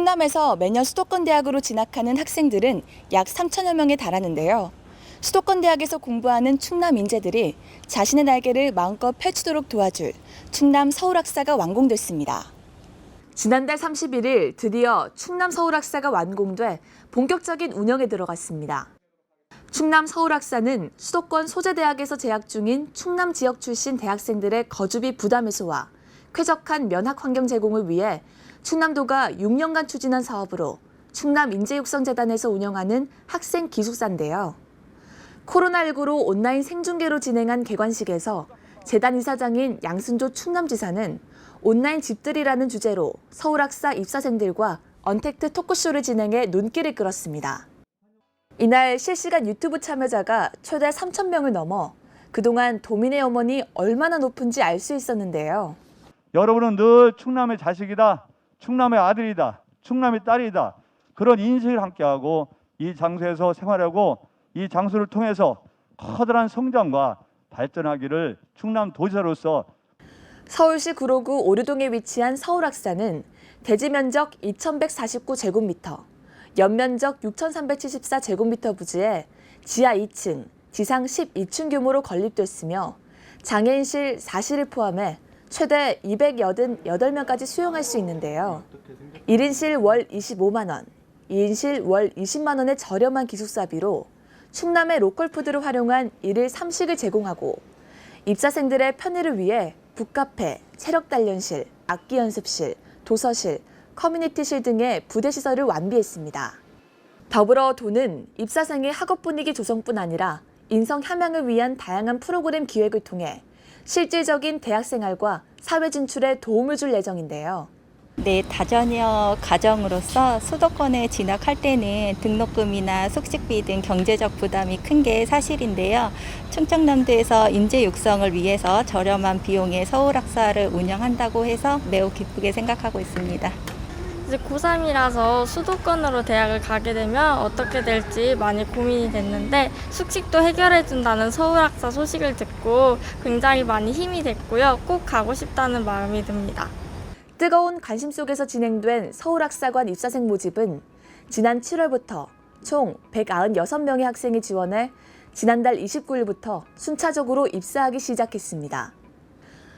충남에서 매년 수도권 대학으로 진학하는 학생들은 약 3천여 명에 달하는데요. 수도권 대학에서 공부하는 충남 인재들이 자신의 날개를 마음껏 펼치도록 도와줄 충남 서울학사가 완공됐습니다. 지난달 31일 드디어 충남 서울학사가 완공돼 본격적인 운영에 들어갔습니다. 충남 서울학사는 수도권 소재대학에서 재학 중인 충남 지역 출신 대학생들의 거주비 부담 해소와 쾌적한 면학 환경 제공을 위해 충남도가 6년간 추진한 사업으로 충남인재육성재단에서 운영하는 학생 기숙사인데요. 코로나19로 온라인 생중계로 진행한 개관식에서 재단 이사장인 양순조 충남지사는 온라인 집들이라는 주제로 서울학사 입사생들과 언택트 토크쇼를 진행해 눈길을 끌었습니다. 이날 실시간 유튜브 참여자가 최대 3,000명을 넘어 그동안 도민의 어머니 얼마나 높은지 알 수 있었는데요. 여러분은 늘 충남의 자식이다, 충남의 아들이다, 충남의 딸이다. 그런 인식을 함께하고 이 장소에서 생활하고 이 장소를 통해서 커다란 성장과 발전하기를 충남도지사로서 서울시 구로구 오류동에 위치한 서울학사는 대지 면적 2,149제곱미터, 연면적 6,374제곱미터 부지에 지하 2층, 지상 12층 규모로 건립됐으며 장애인실 4실을 포함해 최대 288명까지 수용할 수 있는데요. 1인실 월 25만 원, 2인실 월 20만 원의 저렴한 기숙사비로 충남의 로컬푸드를 활용한 1일 3식을 제공하고 입사생들의 편의를 위해 북카페, 체력단련실, 악기연습실, 도서실, 커뮤니티실 등의 부대시설을 완비했습니다. 더불어 도는 입사생의 학업 분위기 조성뿐 아니라 인성 함양을 위한 다양한 프로그램 기획을 통해 실질적인 대학 생활과 사회 진출에 도움을 줄 예정인데요. 네, 다자녀 가정으로서 수도권에 진학할 때는 등록금이나 숙식비 등 경제적 부담이 큰 게 사실인데요. 충청남도에서 인재 육성을 위해서 저렴한 비용의 서울학사를 운영한다고 해서 매우 기쁘게 생각하고 있습니다. 이제 고3이라서 수도권으로 대학을 가게 되면 어떻게 될지 많이 고민이 됐는데 숙식도 해결해준다는 서울학사 소식을 듣고 굉장히 많이 힘이 됐고요. 꼭 가고 싶다는 마음이 듭니다. 뜨거운 관심 속에서 진행된 서울학사관 입사생 모집은 지난 7월부터 총 196명의 학생이 지원해 지난달 29일부터 순차적으로 입사하기 시작했습니다.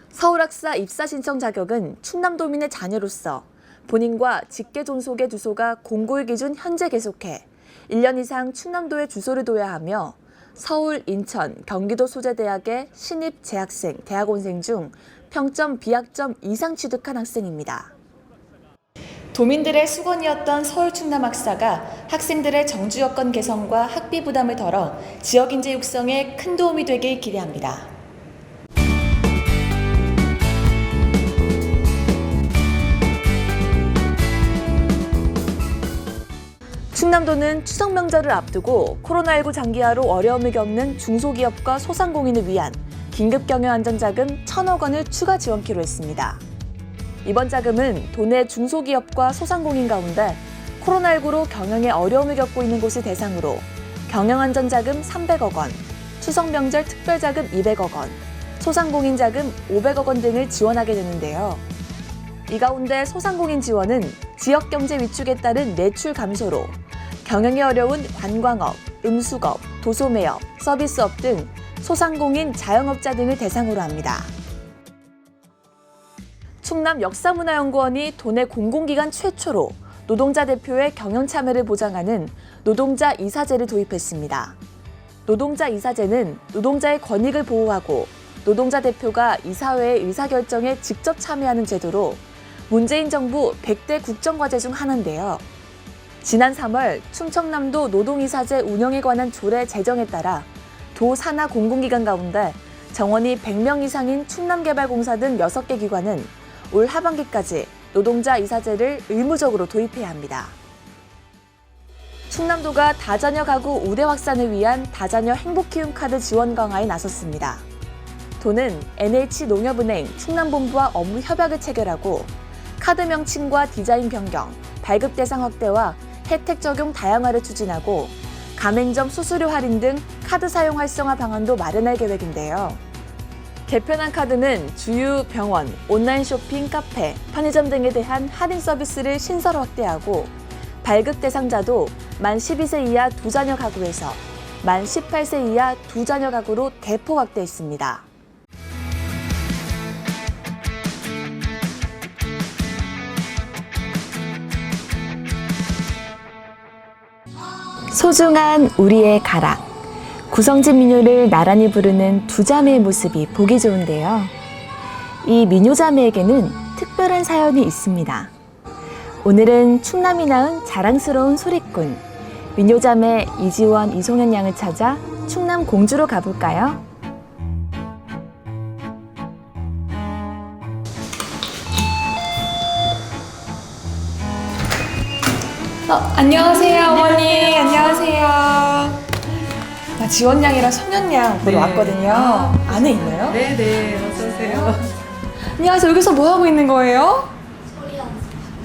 서울학사 입사 신청 자격은 충남도민의 자녀로서 본인과 직계 존속의 주소가 공고일 기준 현재 계속해 1년 이상 충남도에 주소를 둬야 하며 서울, 인천, 경기도 소재대학의 신입 재학생, 대학원생 중 평점 B학점 이상 취득한 학생입니다. 도민들의 수건이었던 서울 충남학사가 학생들의 정주 여건 개선과 학비 부담을 덜어 지역 인재 육성에 큰 도움이 되길 기대합니다. 충남도는 추석 명절을 앞두고 코로나19 장기화로 어려움을 겪는 중소기업과 소상공인을 위한 긴급경영안정자금 1,000억 원을 추가 지원키로 했습니다. 이번 자금은 도내 중소기업과 소상공인 가운데 코로나19로 경영에 어려움을 겪고 있는 곳을 대상으로 경영안전자금 300억 원, 추석명절 특별자금 200억 원, 소상공인 자금 500억 원 등을 지원하게 되는데요. 이 가운데 소상공인 지원은 지역경제 위축에 따른 매출 감소로 경영이 어려운 관광업, 음식업, 도소매업, 서비스업 등 소상공인 자영업자 등을 대상으로 합니다. 충남역사문화연구원이 도내 공공기관 최초로 노동자 대표의 경영 참여를 보장하는 노동자 이사제를 도입했습니다. 노동자 이사제는 노동자의 권익을 보호하고 노동자 대표가 이사회의 의사결정에 직접 참여하는 제도로 문재인 정부 100대 국정과제 중 하나인데요. 지난 3월 충청남도 노동이사제 운영에 관한 조례 제정에 따라 도 산하 공공기관 가운데 정원이 100명 이상인 충남개발공사 등 6개 기관은 올 하반기까지 노동자 이사제를 의무적으로 도입해야 합니다. 충남도가 다자녀 가구 우대 확산을 위한 다자녀 행복키움카드 지원 강화에 나섰습니다. 도는 NH농협은행 충남본부와 업무 협약을 체결하고 카드 명칭과 디자인 변경, 발급 대상 확대와 혜택 적용 다양화를 추진하고 가맹점 수수료 할인 등 카드 사용 활성화 방안도 마련할 계획인데요. 개편한 카드는 주유, 병원, 온라인 쇼핑, 카페, 편의점 등에 대한 할인 서비스를 신설 확대하고 발급 대상자도 만 12세 이하 2자녀 가구에서 만 18세 이하 2자녀 가구로 대폭 확대했습니다. 소중한 우리의 가락. 구성진 민요를 나란히 부르는 두 자매의 모습이 보기 좋은데요. 이 민요 자매에게는 특별한 사연이 있습니다. 오늘은 충남이 낳은 자랑스러운 소리꾼 민요 자매 이지원, 이송현 양을 찾아 충남 공주로 가볼까요? 안녕하세요, 어머니. 안녕하세요. 나 지원 양이랑 성현 양 보러 왔거든요. 안에 있나요? 네네, 어서오세요. 안녕하세요. 여기서 뭐 하고 있는 거예요?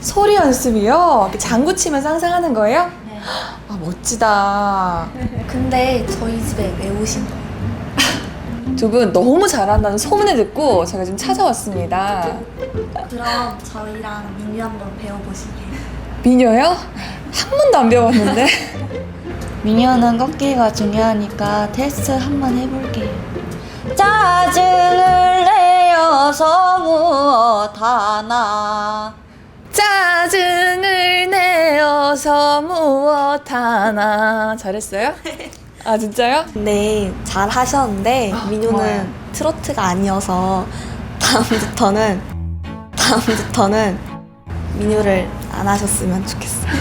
소리 연습이요? 장구 치면서 항상 하는 거예요? 네. 아, 멋지다. 근데 저희 집에 왜 오신 거예요? 두 분 너무 잘한다는 소문을 듣고 제가 지금 찾아왔습니다. 그럼 저희랑 민요 한번 배워보실게요. 민요요? 한 번도 안 배워봤는데. 민요는 꺾기가 중요하니까 테스트 한번 해볼게요. 짜증을 내어서 무엇하나 짜증을 내어서 무엇하나. 잘했어요? 아, 진짜요? 네, 잘 하셨는데 민요는 고마워요. 트로트가 아니어서 다음부터는 민요를 안 하셨으면 좋겠어요.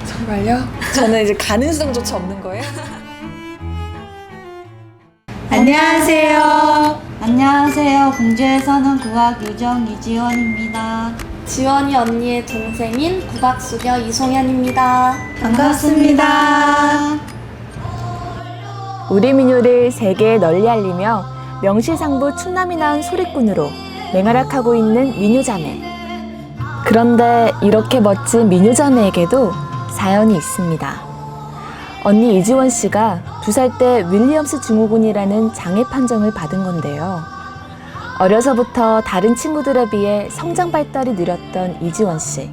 정말요? 저는 이제 가능성조차 없는 거예요? 안녕하세요. 안녕하세요. 공주에 사는 국악 요정 이지원입니다. 지원이 언니의 동생인 국악수녀 이송현입니다. 반갑습니다. 우리 민요를 세계에 널리 알리며 명실상부 충남이 낳은 소리꾼으로 맹활약하고 있는 민요자매. 그런데 이렇게 멋진 민요자매에게도 사연이 있습니다. 언니 이지원 씨가 2살 때 윌리엄스 증후군이라는 장애 판정을 받은 건데요. 어려서부터 다른 친구들에 비해 성장 발달이 느렸던 이지원 씨.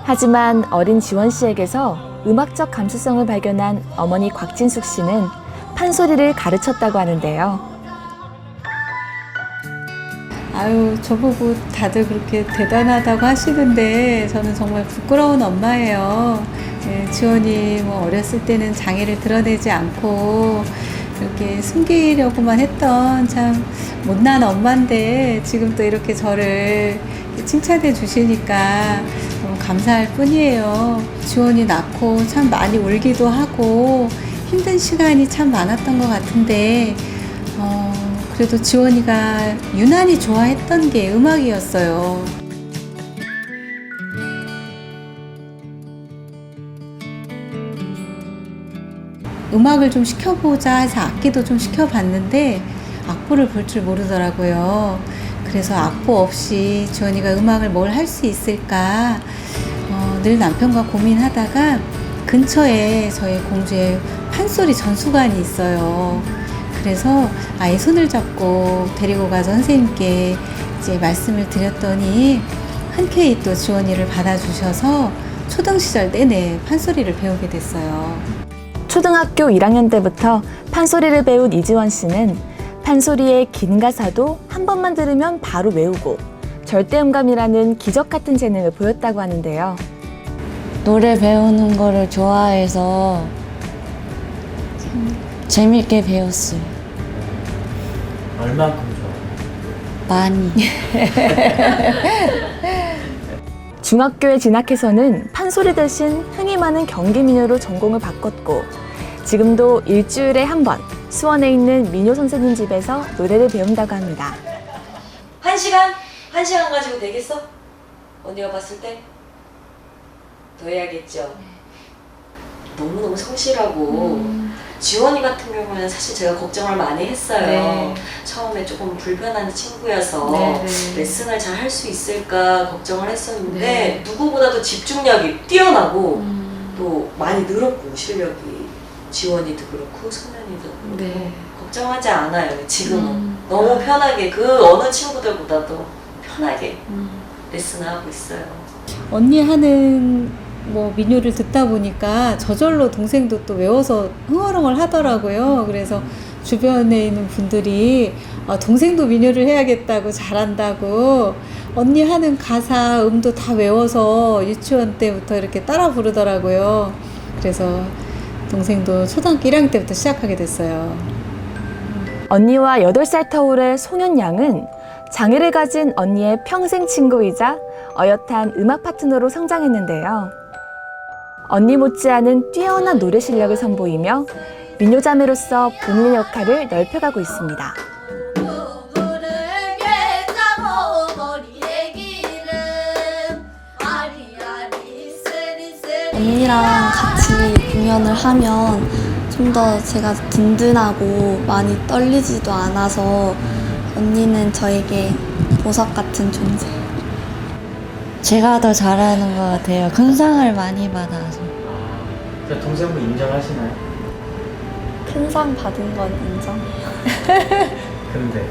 하지만 어린 지원 씨에게서 음악적 감수성을 발견한 어머니 곽진숙 씨는 판소리를 가르쳤다고 하는데요. 아유, 저보고 다들 그렇게 대단하다고 하시는데 저는 정말 부끄러운 엄마예요. 예, 지원이 뭐 어렸을 때는 장애를 드러내지 않고 이렇게 숨기려고만 했던 참 못난 엄마인데 지금 또 이렇게 저를 칭찬해 주시니까 너무 감사할 뿐이에요. 지원이 낳고 참 많이 울기도 하고 힘든 시간이 참 많았던 것 같은데 그래도 지원이가 유난히 좋아했던 게 음악이었어요. 음악을 좀 시켜보자 해서 악기도 좀 시켜봤는데 악보를 볼 줄 모르더라고요. 그래서 악보 없이 지원이가 음악을 뭘 할 수 있을까 늘 남편과 고민하다가 근처에 저희 공주에 판소리 전수관이 있어요. 그래서 아이 손을 잡고 데리고 가서 선생님께 이제 말씀을 드렸더니 흔쾌히 또 지원이를 받아주셔서 초등 시절 내내 판소리를 배우게 됐어요. 초등학교 1학년 때부터 판소리를 배운 이지원 씨는 판소리의 긴 가사도 한 번만 들으면 바로 외우고 절대음감이라는 기적 같은 재능을 보였다고 하는데요. 노래 배우는 거를 좋아해서 재밌게 배웠어요. 얼마큼 좋아? 많이. 중학교에 진학해서는 판소리 대신 흥이 많은 경기민요로 전공을 바꿨고 지금도 일주일에 한 번 수원에 있는 민요 선생님 집에서 노래를 배운다고 합니다. 1시간? 1시간 가지고 되겠어? 언니가 봤을 때? 더 해야겠죠? 너무너무 성실하고 지원이 같은 경우는 사실 제가 걱정을 많이 했어요. 네. 처음에 조금 불편한 친구여서 네, 네. 레슨을 잘 할 수 있을까 걱정을 했었는데 네. 누구보다도 집중력이 뛰어나고 또 많이 늘었고 실력이 지원이도 그렇고 소년이도 그렇고 네. 걱정하지 않아요 지금은. 너무 편하게 그 어느 친구들보다도 편하게 레슨을 하고 있어요. 언니 하는 뭐 민요를 듣다 보니까 저절로 동생도 또 외워서 흥얼흥얼 하더라고요. 그래서 주변에 있는 분들이 동생도 민요를 해야겠다고 잘한다고 언니 하는 가사 음도 다 외워서 유치원 때부터 이렇게 따라 부르더라고요. 그래서 동생도 초등학교 1학년 때부터 시작하게 됐어요. 언니와 8살 터울의 송현 양은 장애를 가진 언니의 평생 친구이자 어엿한 음악 파트너로 성장했는데요. 언니 못지않은 뛰어난 노래 실력을 선보이며 민요자매로서 본인의 역할을 넓혀가고 있습니다. 언니랑 같이 공연을 하면 좀 더 제가 든든하고 많이 떨리지도 않아서 언니는 저에게 보석 같은 존재. 제가 더 잘하는 것 같아요. 큰 상을 많이 받아서. 동생분 인정하시나요? 큰 상 받은 건 인정해요. 근데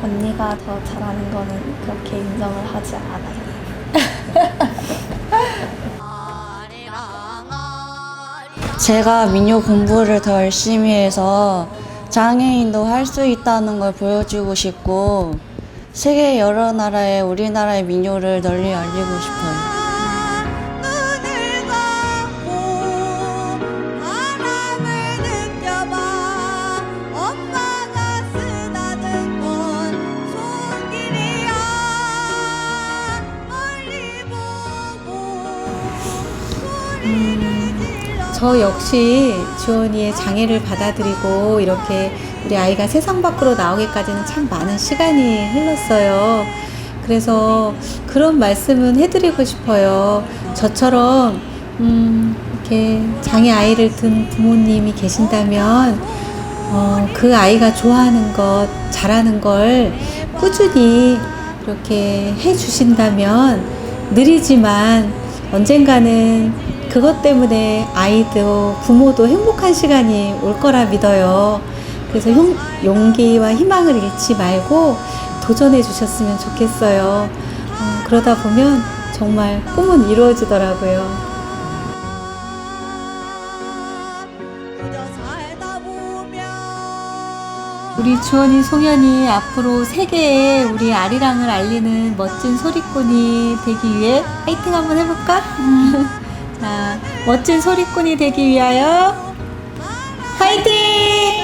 언니가 더 잘하는 거는 그렇게 인정을 하지 않아요. 제가 민요 공부를 더 열심히 해서 장애인도 할 수 있다는 걸 보여주고 싶고 세계 여러 나라에 우리나라의 민요를 널리 알리고 싶어요. 저 역시 지원이의 장애를 받아들이고 이렇게 우리 아이가 세상 밖으로 나오기까지는 참 많은 시간이 흘렀어요. 그래서 그런 말씀은 해드리고 싶어요. 저처럼 이렇게 장애 아이를 둔 부모님이 계신다면 그 아이가 좋아하는 것, 잘하는 걸 꾸준히 이렇게 해주신다면 느리지만 언젠가는 그것 때문에 아이도 부모도 행복한 시간이 올 거라 믿어요. 그래서 용기와 희망을 잃지 말고 도전해 주셨으면 좋겠어요. 그러다 보면 정말 꿈은 이루어지더라고요. 우리 주원이 송현이 앞으로 세계에 우리 아리랑을 알리는 멋진 소리꾼이 되기 위해 파이팅 한번 해볼까? 자, 멋진 소리꾼이 되기 위하여 파이팅!